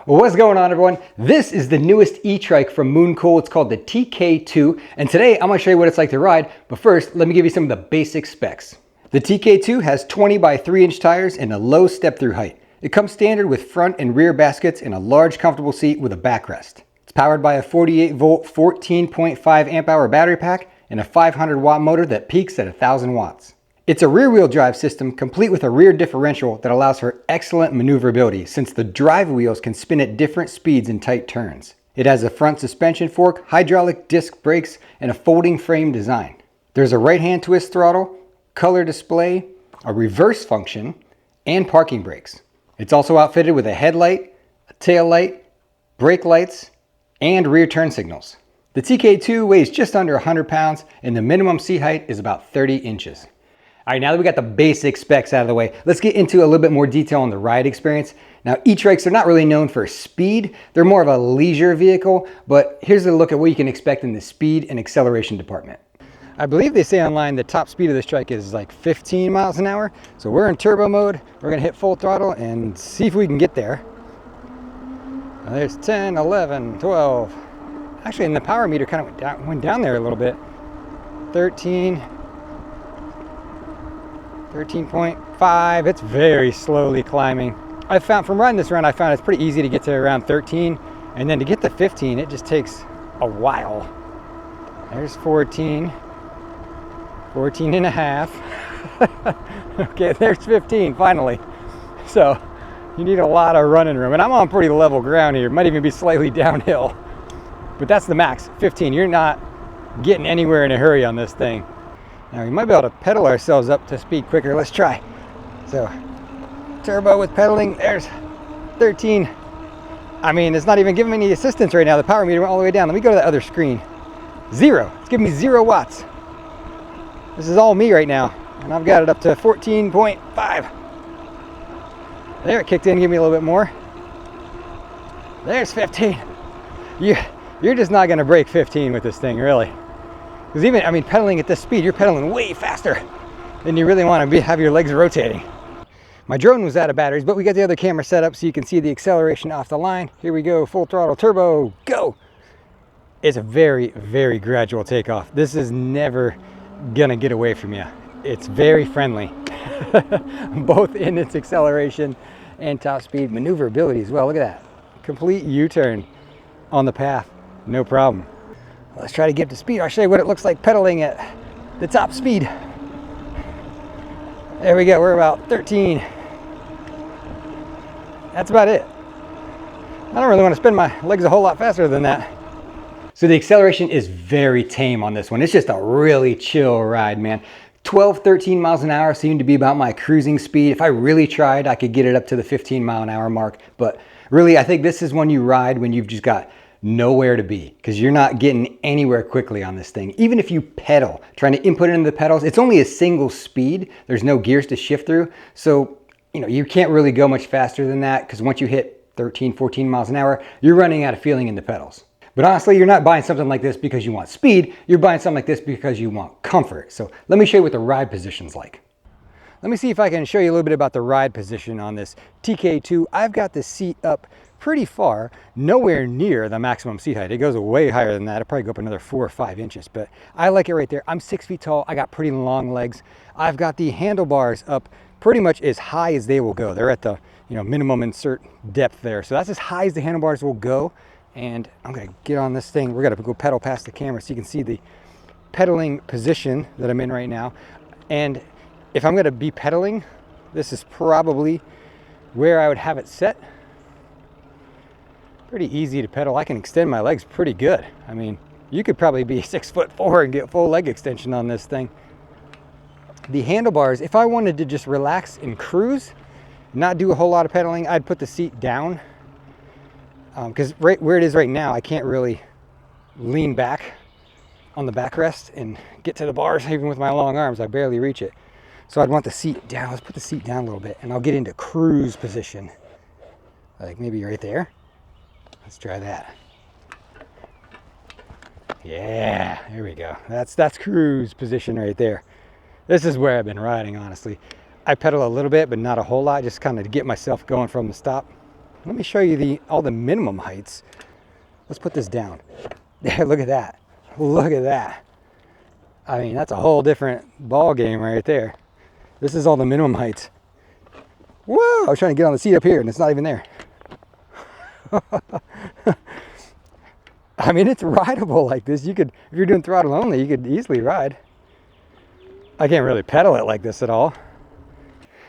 Well, what's going on, everyone? This is the newest e-trike from MoonCool. It's called the TK2, and today I'm going to show you what it's like to ride, but first let me give you some of the basic specs. The TK2 has 20 by 3 inch tires and a low step-through height. It comes standard with front and rear baskets and a large comfortable seat with a backrest. It's powered by a 48 volt 14.5 amp hour battery pack and a 500 watt motor that peaks at 1000 watts. It's a rear-wheel drive system complete with a rear differential that allows for excellent maneuverability since the drive wheels can spin at different speeds in tight turns. It has a front suspension fork, hydraulic disc brakes, and a folding frame design. There's a right-hand twist throttle, color display, a reverse function, and parking brakes. It's also outfitted with a headlight, a tail light, brake lights, and rear turn signals. The TK2 weighs just under 100 pounds and the minimum seat height is about 30 inches. All right, now that we got the basic specs out of the way, let's get into a little bit more detail on the ride experience. Now, e-trikes are not really known for speed. They're more of a leisure vehicle, but here's a look at what you can expect in the speed and acceleration department. I believe they say online the top speed of this trike is like 15 miles an hour. So we're in turbo mode. We're gonna hit full throttle and see if we can get there. Now there's 10, 11, 12. Actually, and the power meter kind of went down there a little bit. 13. 13.5, it's very slowly climbing. I found from riding this around, I found it's pretty easy to get to around 13, and then to get to 15, it just takes a while. There's 14, 14 and a half. Okay, there's 15 finally. So you need a lot of running room, and I'm on pretty level ground here. It might even be slightly downhill, but that's the max, 15. You're not getting anywhere in a hurry on this thing. Now we might be able to pedal ourselves up to speed quicker. Let's try. So turbo with pedaling, there's 13. I mean, it's not even giving me any assistance right now. The power meter went all the way down. Let me go to the other screen. 0, it's giving me 0 watts. This is all me right now. And I've got it up to 14.5. There, it kicked in, give me a little bit more. There's 15. You're just not gonna break 15 with this thing, really. Because even, I mean, pedaling at this speed, you're pedaling way faster than you really want to have your legs rotating. My drone was out of batteries, but we got the other camera set up so you can see the acceleration off the line. Here we go, full throttle, turbo, go! It's a very, very gradual takeoff. This is never gonna get away from you. It's very friendly, both in its acceleration and top speed. Maneuverability as well, look at that. Complete U-turn on the path, no problem. Let's try to get to speed. I'll show you what it looks like pedaling at the top speed. There we go, we're about 13. That's about it. I don't really want to spin my legs a whole lot faster than that. So the acceleration is very tame on this one. It's just a really chill ride, man. 12, 13 miles an hour seemed to be about my cruising speed. If I really tried, I could get it up to the 15 mile an hour mark. But really, I think this is when you ride when you've just got nowhere to be, because you're not getting anywhere quickly on this thing. Even if you pedal, trying to input it into the pedals, it's only a single speed. There's no gears to shift through. So, you know, you can't really go much faster than that, because once you hit 13, 14 miles an hour, you're running out of feeling in the pedals. But honestly, you're not buying something like this because you want speed. You're buying something like this because you want comfort. So let me show you what the ride position's like. Let me see if I can show you a little bit about the ride position on this TK2. I've got the seat up pretty far, nowhere near the maximum seat height. It goes way higher than that. It'll probably go up another 4 or 5 inches, but I like it right there. I'm 6 feet tall. I got pretty long legs. I've got the handlebars up pretty much as high as they will go. They're at the minimum insert depth there. So that's as high as the handlebars will go. And I'm gonna get on this thing. We're gonna go pedal past the camera so you can see the pedaling position that I'm in right now. And if I'm gonna be pedaling, this is probably where I would have it set. Pretty easy to pedal. I can extend my legs pretty good. I mean, you could probably be 6'4" and get full leg extension on this thing. The handlebars, if I wanted to just relax and cruise, not do a whole lot of pedaling, I'd put the seat down. Because right where it is right now, I can't really lean back on the backrest and get to the bars. Even with my long arms, I barely reach it. So I'd want the seat down. Let's put the seat down a little bit and I'll get into cruise position. Like maybe right there. Let's try that. Yeah, there we go. That's cruise position right there. This is where I've been riding, honestly. I pedal a little bit, but not a whole lot, just kind of to get myself going from the stop. let me show you all the minimum heights. Let's put this down. Yeah, look at that. Look at that. I mean, that's a whole different ball game right there. This is all the minimum heights. Whoa! I was trying to get on the seat up here and it's not even there. I mean, it's rideable like this. You could, if you're doing throttle only, you could easily ride. I can't really pedal it like this at all.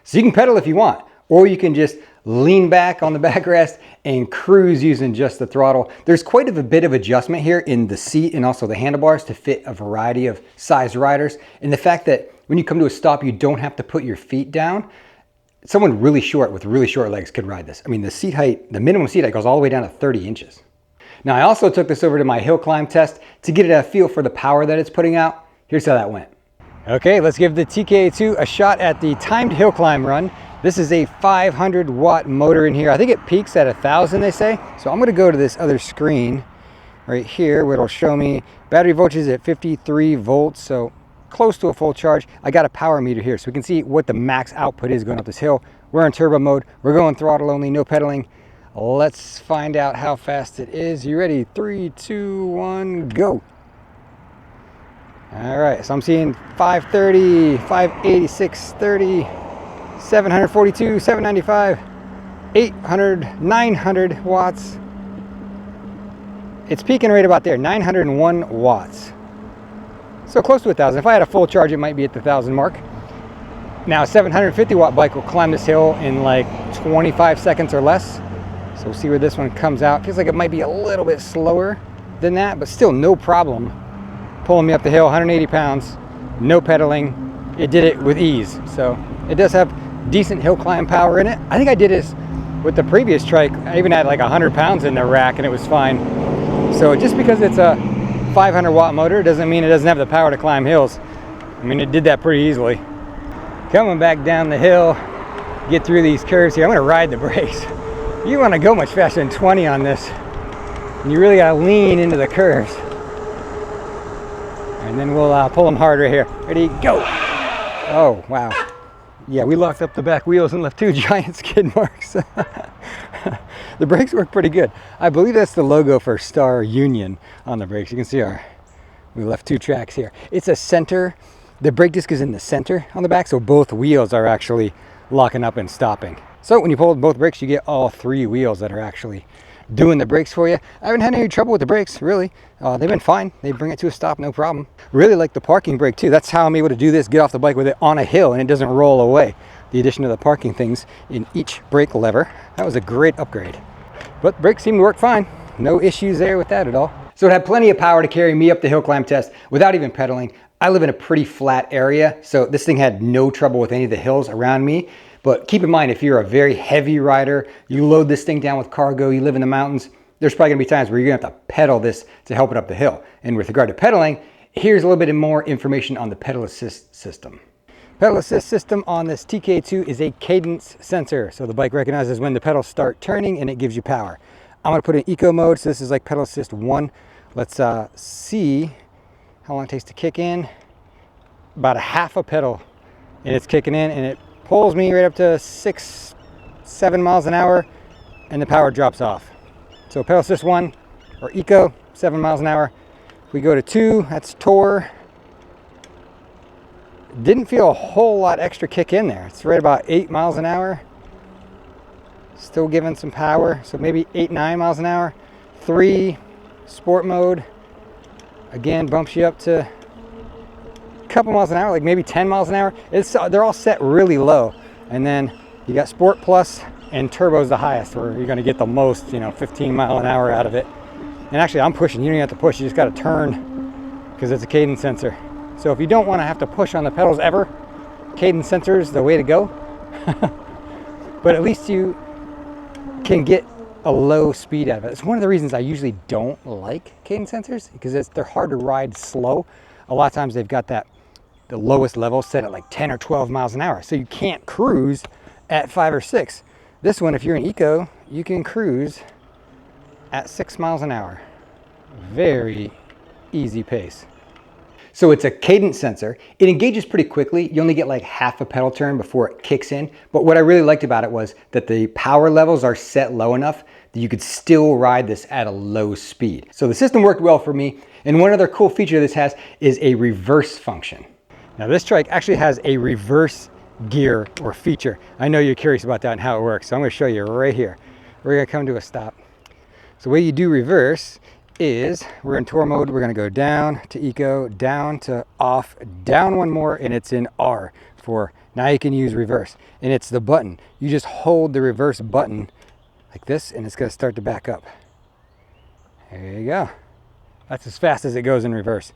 So you can pedal if you want, or you can just lean back on the backrest and cruise using just the throttle. There's quite a bit of adjustment here in the seat and also the handlebars to fit a variety of size riders. And the fact that when you come to a stop, you don't have to put your feet down. Someone really short with really short legs could ride this. I mean, the seat height, the minimum seat height goes all the way down to 30 inches. Now, I also took this over to my hill climb test to get a feel for the power that it's putting out. Here's how that went. Okay, let's give the TK2 a shot at the timed hill climb run. This is a 500 watt motor in here. I think it peaks at 1,000, they say. So I'm gonna go to this other screen right here where it'll show me battery voltage at 53 volts, so close to a full charge. I got a power meter here so we can see what the max output is going up this hill. We're in turbo mode. We're going throttle only, no pedaling. Let's find out how fast it is. You ready? 3, 2, 1, go. All right, so I'm seeing 530, 580, 630, 742, 795, 800, 900 watts. It's peaking right about there, 901 watts. So close to 1,000. If I had a full charge, it might be at the 1,000 mark. Now, a 750 watt bike will climb this hill in like 25 seconds or less. So we'll see where this one comes out. Feels like it might be a little bit slower than that, but still no problem pulling me up the hill, 180 pounds, no pedaling. It did it with ease. So it does have decent hill climb power in it. I think I did this with the previous Trike. I even had like 100 pounds in the rack and it was fine. So just because it's a 500 watt motor doesn't mean it doesn't have the power to climb hills. I mean, it did that pretty easily. Coming back down the hill, get through these curves here. I'm gonna ride the brakes. You wanna go much faster than 20 on this. And you really gotta lean into the curves. And then we'll pull them harder here. Ready, go. Oh, wow. Yeah, we locked up the back wheels and left 2 giant skid marks. The brakes work pretty good. I believe that's the logo for Star Union on the brakes. You can see we left 2 tracks here. It's a center. The brake disc is in the center on the back, so both wheels are actually locking up and stopping. So when you pull both brakes, you get all 3 wheels that are actually doing the brakes for you. I haven't had any trouble with the brakes, really. They've been fine. They bring it to a stop, no problem. Really like the parking brake too. That's how I'm able to do this, get off the bike with it on a hill and it doesn't roll away. The addition of the parking things in each brake lever, that was a great upgrade. But the brakes seem to work fine. No issues there with that at all. So it had plenty of power to carry me up the hill climb test without even pedaling. I live in a pretty flat area, so this thing had no trouble with any of the hills around me. But keep in mind, if you're a very heavy rider, you load this thing down with cargo, you live in the mountains, there's probably gonna be times where you're gonna have to pedal this to help it up the hill. And with regard to pedaling, here's a little bit more information on the pedal assist system. Pedal assist system on this TK2 is a cadence sensor. So the bike recognizes when the pedals start turning and it gives you power. I'm gonna put it in eco mode, so this is like pedal assist 1. Let's see how long it takes to kick in. About a half a pedal and it's kicking in and it pulls me right up to 6, 7 miles an hour and the power drops off. So pedal assist 1 or eco, 7 miles an hour. If we go to 2, that's tour. Didn't feel a whole lot extra kick in there. It's right about 8 miles an hour. Still giving some power, so maybe 8, 9 miles an hour. 3, sport mode. Again, bumps you up to a couple miles an hour, like maybe 10 miles an hour. They're all set really low. And then you got sport plus and turbo's the highest, where you're gonna get the most, 15 mile an hour out of it. And actually I'm pushing, you don't even have to push, you just gotta turn because it's a cadence sensor. So if you don't wanna have to push on the pedals ever, cadence sensor is the way to go. But at least you can get a low speed out of it. It's one of the reasons I usually don't like cadence sensors, because they're hard to ride slow. A lot of times they've got the lowest level set at like 10 or 12 miles an hour. So you can't cruise at 5 or 6. This one, if you're in eco, you can cruise at 6 miles an hour. Very easy pace. So it's a cadence sensor. It engages pretty quickly. You only get like half a pedal turn before it kicks in. But what I really liked about it was that the power levels are set low enough that you could still ride this at a low speed. So the system worked well for me. And one other cool feature this has is a reverse function. Now this trike actually has a reverse gear or feature. I know you're curious about that and how it works. So I'm going to show you right here. We're going to come to a stop. So the way you do reverse is we're in tour mode. We're going to go down to eco, down to off, down one more, and it's in R for now you can use reverse. And it's the button. You just hold the reverse button like this and it's going to start to back up. There you go. That's as fast as it goes in reverse.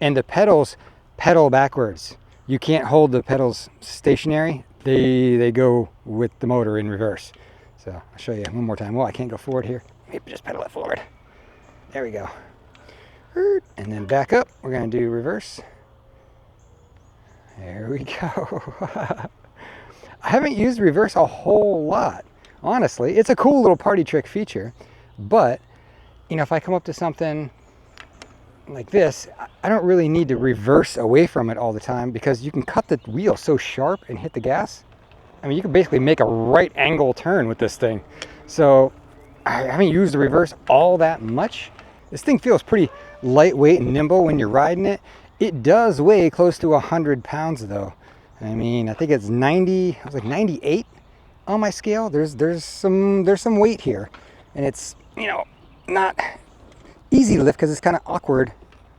And the pedals pedal backwards. You can't hold the pedals stationary. They go with the motor in reverse. So I'll show you one more time. Well, I can't go forward here. Maybe just pedal it forward. There we go. And then back up. We're going to do reverse. There we go. I haven't used reverse a whole lot, honestly. It's a cool little party trick feature, but you know, if I come up to something like this, I don't really need to reverse away from it all the time because you can cut the wheel so sharp and hit the gas. I mean, you can basically make a right angle turn with this thing. So I haven't used the reverse all that much. This thing feels pretty lightweight and nimble when you're riding it. It does weigh close to 100 pounds though. I mean, I think it's 90, I was like 98 on my scale. There's some weight here, and it's, you know, not easy to lift because it's kind of awkward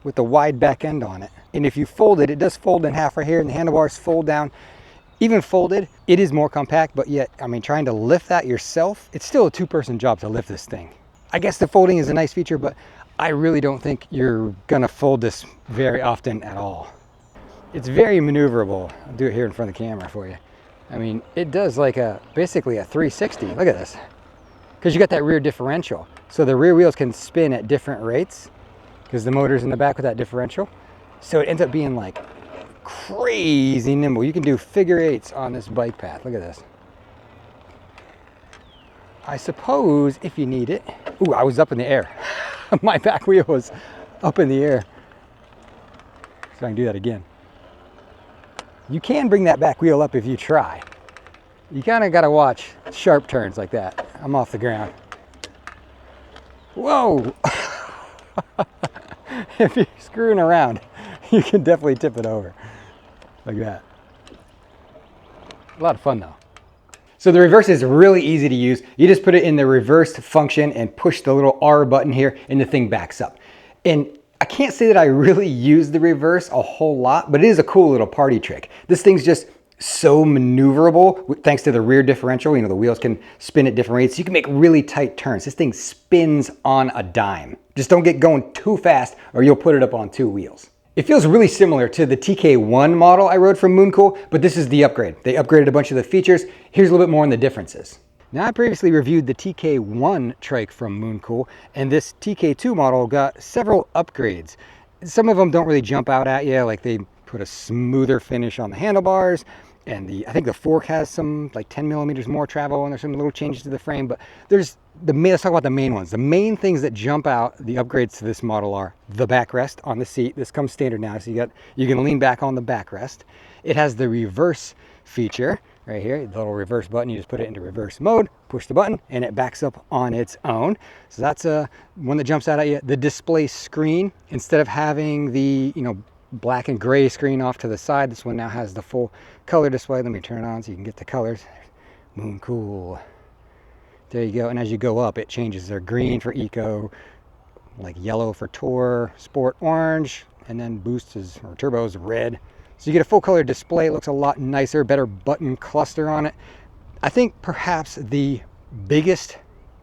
with the wide back end on it. And if you fold it, it does fold in half right here, and the handlebars fold down. Even folded, it is more compact, but yet, I mean, trying to lift that yourself, it's still a two-person job to lift this thing. I guess the folding is a nice feature, but I really don't think you're gonna fold this very often at all. It's very maneuverable. I'll do it here in front of the camera for you. I mean, it does like basically a 360. Look at this. Because you got that rear differential. So the rear wheels can spin at different rates because the motor's in the back with that differential. So it ends up being like crazy nimble. You can do figure eights on this bike path. Look at this. I suppose if you need it. Ooh, I was up in the air. My back wheel was up in the air. So I can do that again. You can bring that back wheel up if you try. You kind of got to watch sharp turns like that. I'm off the ground. Whoa! If you're screwing around, you can definitely tip it over. Like that. A lot of fun though. So the reverse is really easy to use. You just put it in the reverse function and push the little R button here and the thing backs up. And I can't say that I really use the reverse a whole lot, but it is a cool little party trick. This thing's just so maneuverable thanks to the rear differential. You know, the wheels can spin at different rates. You can make really tight turns. This thing spins on a dime. Just don't get going too fast or you'll put it up on two wheels. It feels really similar to the TK1 model I rode from MoonCool, but this is the upgrade. They upgraded a bunch of the features. Here's a little bit more on the differences. Now, I previously reviewed the TK1 trike from MoonCool, and this TK2 model got several upgrades. Some of them don't really jump out at you, like they put a smoother finish on the handlebars, and I think the fork has some like 10 millimeters more travel, and there's some little changes to the frame, but let's talk about the main ones. The main things that jump out, the upgrades to this model, are the backrest on the seat. This comes standard now, so you can lean back on the backrest. It has the reverse feature right here, the little reverse button. You just put it into reverse mode, push the button, and it backs up on its own. So that's one that jumps out at you. The display screen, instead of having the black and gray screen off to the side, this one now has the full color display. Let me turn it on so you can get the colors. MoonCool. There you go. And as you go up, it changes. They're green for eco, like yellow for tour, sport orange, and then boost or turbo is red. So you get a full color display. It looks a lot nicer, better button cluster on it. I think perhaps the biggest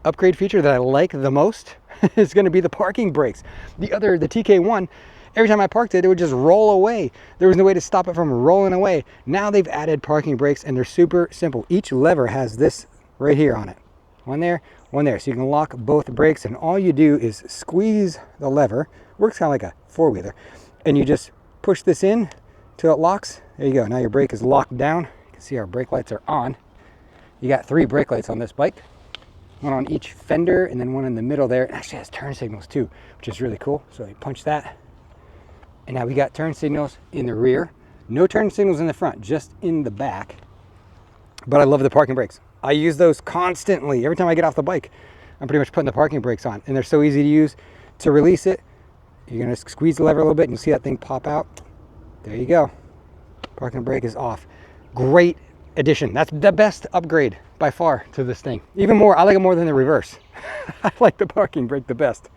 upgrade feature that I like the most is going to be the parking brakes. The TK1, every time I parked it, it would just roll away. There was no way to stop it from rolling away. Now they've added parking brakes, and they're super simple. Each lever has this right here on it. One there, one there. So you can lock both brakes, and all you do is squeeze the lever. Works kind of like a four-wheeler. And you just push this in till it locks. There you go. Now your brake is locked down. You can see our brake lights are on. You got 3 brake lights on this bike. One on each fender, and then one in the middle there. It actually has turn signals too, which is really cool. So you punch that, And now we got turn signals in the rear. No turn signals in the front, just in the back. But I love the parking brakes. I use those constantly. Every time I get off the bike, I'm pretty much putting the parking brakes on. And they're so easy to use. To release it, you're gonna squeeze the lever a little bit and you'll see that thing pop out. There you go. Parking brake is off. Great addition. That's the best upgrade by far to this thing. Even more, I like it more than the reverse. I like the parking brake the best.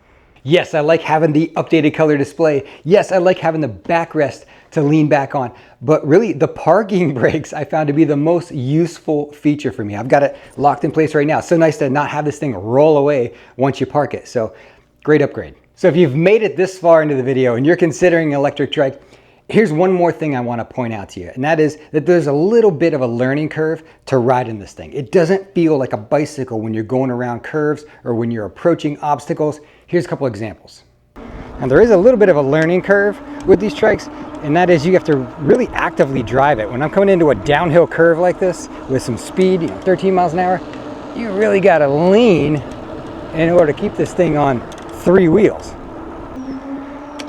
Yes, I like having the updated color display. Yes, I like having the backrest to lean back on. But really, the parking brakes I found to be the most useful feature for me. I've got it locked in place right now. It's so nice to not have this thing roll away once you park it. So great upgrade. So if you've made it this far into the video and you're considering an electric trike, here's one more thing I want to point out to you, and that is that there's a little bit of a learning curve to riding this thing. It doesn't feel like a bicycle when you're going around curves or when you're approaching obstacles. Here's a couple examples. And there is a little bit of a learning curve with these trikes, and that is you have to really actively drive it. When I'm coming into a downhill curve like this with some speed, 13 miles an hour, you really got to lean in order to keep this thing on 3 wheels.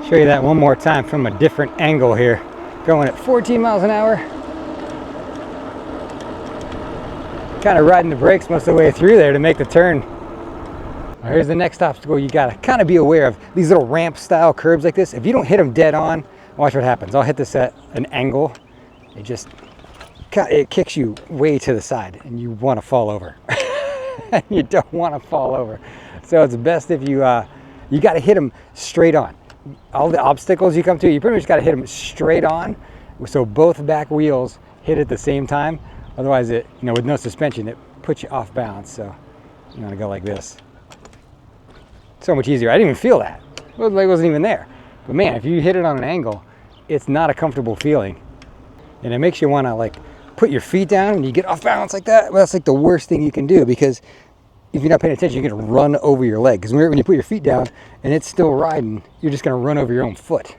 Show you that one more time from a different angle here. Going at 14 miles an hour. Kind of riding the brakes most of the way through there to make the turn. Here's the next obstacle you gotta kind of be aware of. These little ramp style curves like this, if you don't hit them dead on, watch what happens. I'll hit this at an angle. It kicks you way to the side and you want to fall over. You don't want to fall over. So it's best if you got to hit them straight on. All the obstacles you come to, you pretty much got to hit them straight on, so both back wheels hit at the same time. Otherwise, with no suspension, it puts you off balance. So you want to go like this. So much easier. I didn't even feel that. The leg wasn't even there. But man, if you hit it on an angle, it's not a comfortable feeling, and it makes you want to put your feet down and you get off balance like that. Well, that's the worst thing you can do, because if you're not paying attention, you're going to run over your leg. Because when you put your feet down and it's still riding, you're just going to run over your own foot.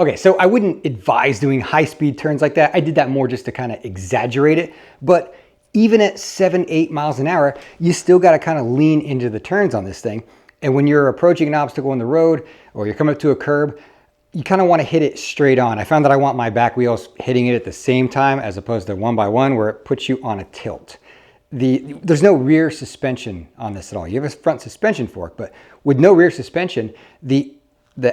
Okay, so I wouldn't advise doing high-speed turns like that. I did that more just to kind of exaggerate it. But even at 7-8 miles an hour, you still got to kind of lean into the turns on this thing. And when you're approaching an obstacle in the road or you're coming up to a curb, you kind of want to hit it straight on. I found that I want my back wheels hitting it at the same time as opposed to one by one, where it puts you on a tilt. There's no rear suspension on this at all. You have a front suspension fork, but with no rear suspension, the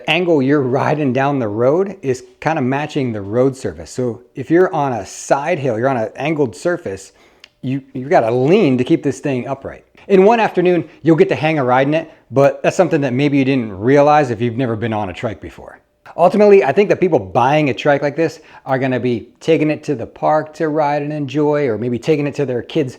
angle you're riding down the road is kind of matching the road surface. So if you're on a side hill, you're on an angled surface, you've got to lean to keep this thing upright. In one afternoon, you'll get the hang of riding it, but that's something that maybe you didn't realize if you've never been on a trike before. Ultimately, I think that people buying a trike like this are going to be taking it to the park to ride and enjoy, or maybe taking it to their kids'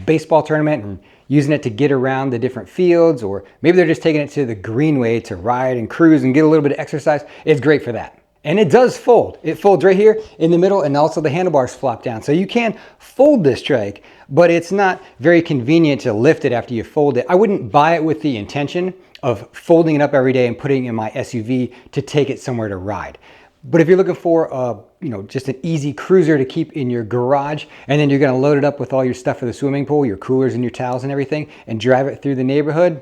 baseball tournament and using it to get around the different fields, or maybe they're just taking it to the greenway to ride and cruise and get a little bit of exercise. It's great for that. And it does fold. It folds right here in the middle, and also the handlebars flop down. So you can fold this trike, but it's not very convenient to lift it after you fold it. I wouldn't buy it with the intention of folding it up every day and putting it in my SUV to take it somewhere to ride. But if you're looking for just an easy cruiser to keep in your garage, and then you're going to load it up with all your stuff for the swimming pool, your coolers and your towels and everything, and drive it through the neighborhood,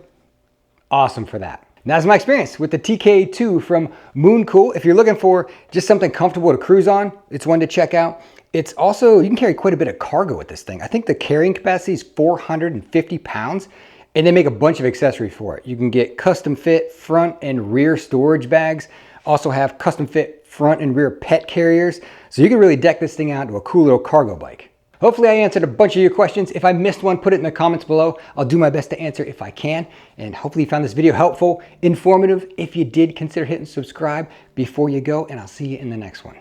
awesome for that. And that's my experience with the TK2 from MoonCool. If you're looking for just something comfortable to cruise on, it's one to check out. It's also, you can carry quite a bit of cargo with this thing. I think the carrying capacity is 450 pounds, and they make a bunch of accessories for it. You can get custom fit front and rear storage bags, also have custom fit front and rear pet carriers. So you can really deck this thing out to a cool little cargo bike. Hopefully I answered a bunch of your questions. If I missed one, put it in the comments below. I'll do my best to answer if I can. And hopefully you found this video helpful, informative. If you did, consider hitting subscribe before you go, and I'll see you in the next one.